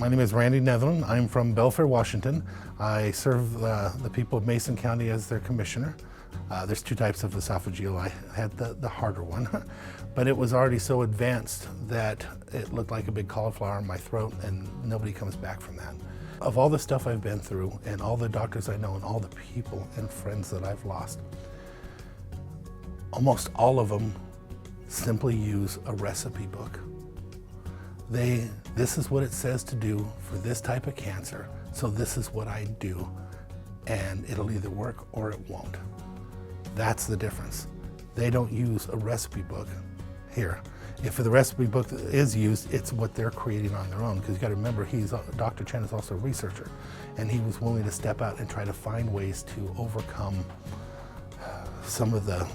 My name is Randy Neatherlin. I'm from Belfair, Washington. I serve the people of Mason County as their commissioner. There's two types of esophageal. I had the harder one, but it was already so advanced that it looked like a big cauliflower in my throat, and nobody comes back from that. Of all the stuff I've been through, and all the doctors I know, and all the people and friends that I've lost, almost all of them simply use a recipe book. This is what it says to do for this type of cancer, so this is what I do, and it'll either work or it won't. That's the difference. They don't use a recipe book here. If the recipe book is used, it's what they're creating on their own, because you got to remember, Dr. Chen is also a researcher, and he was willing to step out and try to find ways to overcome some of the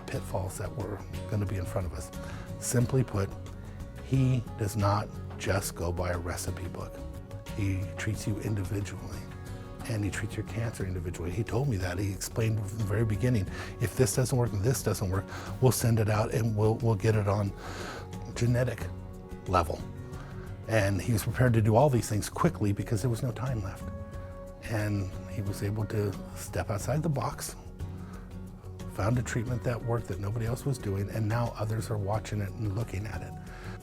pitfalls that were going to be in front of us. Simply put, he does not just go by a recipe book. He treats you individually, and he treats your cancer individually. He told me that. He explained from the very beginning, if this doesn't work and this doesn't work, we'll send it out and we'll get it on genetic level. And he was prepared to do all these things quickly because there was no time left. And he was able to step outside the box, found a treatment that worked that nobody else was doing, and now others are watching it and looking at it.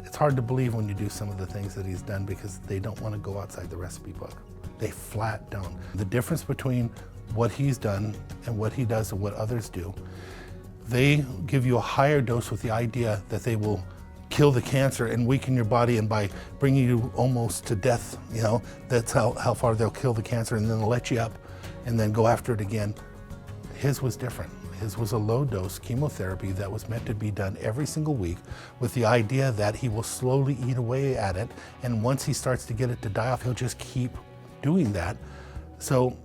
It's hard to believe when you do some of the things that he's done because they don't want to go outside the recipe book. They flat don't. The difference between what he's done and what he does and what others do, they give you a higher dose with the idea that they will kill the cancer and weaken your body, and by bringing you almost to death, that's how far they'll kill the cancer, and then they'll let you up and then go after it again. His was different. His was a low-dose chemotherapy that was meant to be done every single week with the idea that he will slowly eat away at it, and once he starts to get it to die off, he'll just keep doing that. So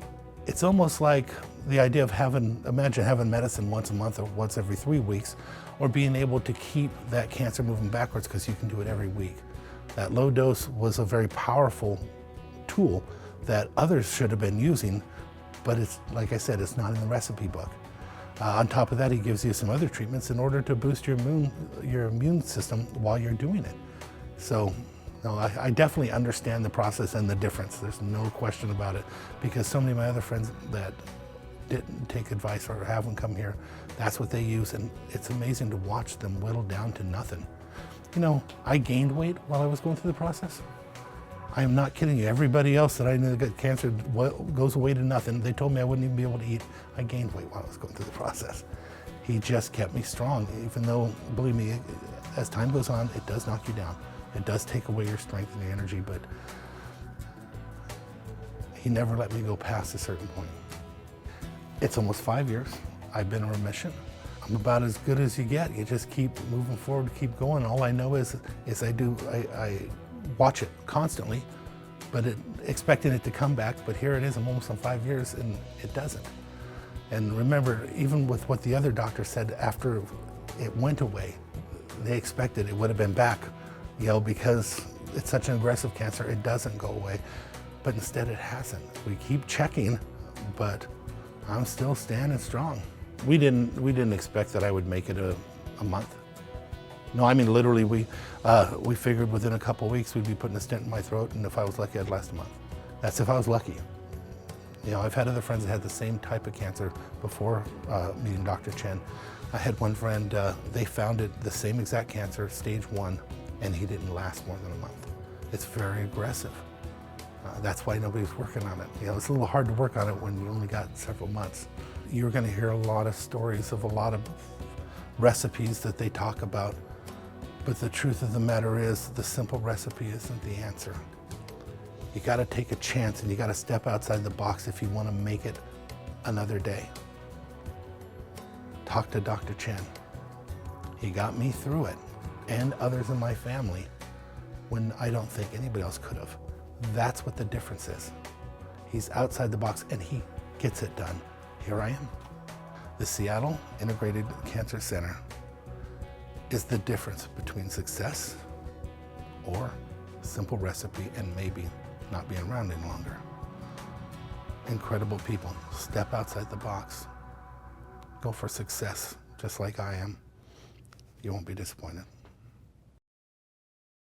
it's almost like the idea of imagine having medicine once a month or once every 3 weeks, or being able to keep that cancer moving backwards because you can do it every week. That low dose was a very powerful tool that others should have been using, but it's, like I said, it's not in the recipe book. On top of that, he gives you some other treatments in order to boost your immune system while you're doing it. So, no, I definitely understand the process and the difference. There's no question about it, because so many of my other friends that didn't take advice or haven't come here, that's what they use, and it's amazing to watch them whittle down to nothing. I gained weight while I was going through the process. I am not kidding you. Everybody else that I knew that got cancer goes away to nothing. They told me I wouldn't even be able to eat. I gained weight while I was going through the process. He just kept me strong, even though, believe me, as time goes on, it does knock you down. It does take away your strength and your energy, but he never let me go past a certain point. It's almost 5 years. I've been in remission. I'm about as good as you get. You just keep moving forward, keep going. All I know is I watch it constantly, but expecting it to come back, but here it is, I'm almost on 5 years and it doesn't. And remember, even with what the other doctor said after it went away, they expected it would have been back, because it's such an aggressive cancer, it doesn't go away, but instead it hasn't. We keep checking, but I'm still standing strong. We didn't expect that I would make it a month. No, I mean, literally, we figured within a couple of weeks we'd be putting a stent in my throat, and if I was lucky, I'd last a month. That's if I was lucky. I've had other friends that had the same type of cancer before meeting Dr. Chen. I had one friend, they found it, the same exact cancer, stage 1, and he didn't last more than a month. It's very aggressive. That's why nobody's working on it. It's a little hard to work on it when you only got several months. You're going to hear a lot of stories of a lot of recipes that they talk about. But the truth of the matter is, the simple recipe isn't the answer. You got to take a chance, and you got to step outside the box if you want to make it another day. Talk to Dr. Chen. He got me through it, and others in my family, when I don't think anybody else could have. That's what the difference is. He's outside the box, and he gets it done. Here I am. The Seattle Integrated Cancer Center is the difference between success or simple recipe and maybe not being around any longer. Incredible people. Step outside the box. Go for success, just like I am. You won't be disappointed.